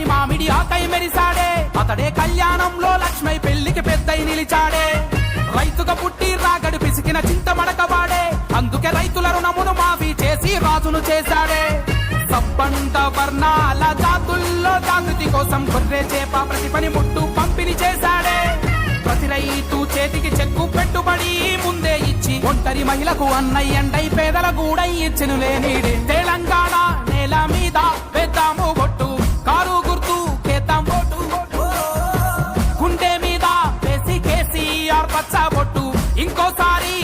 పచ్చని మామిడి ఆకై మెరిసాడే, అతడే కళ్యాణంలో లక్ష్మై పెళ్లికి పెద్దై నిలిచాడే. రైతుగా పుట్టి రాగడి పిసికిన చింతమడకవాడే, అందుకే రైతుల రుణమును మాఫీ చేసి రాజును చేశాడే. సబ్బండ వర్ణాల జాతుల్లో జాగృతి కోసం గొర్రె చేప ప్రతి పని ముట్టు పంపిణీ చేశాడే. ప్రతి రైతు చేతికి చెక్కు పెట్టుబడి ముందే ఇచ్చి ఒంటరి మహిళకు అన్నయ్యండై పేదల గూడై ఇచ్చెను లేనిడే. తెలంగాణ నేల మీద వేద్దాము బొట్టు, కారు గుర్తు కేద్దాం ఓటు, గుండె మీద వేసి కేసీఆర్ పచ్చ బొట్టు, ఇంకోసారి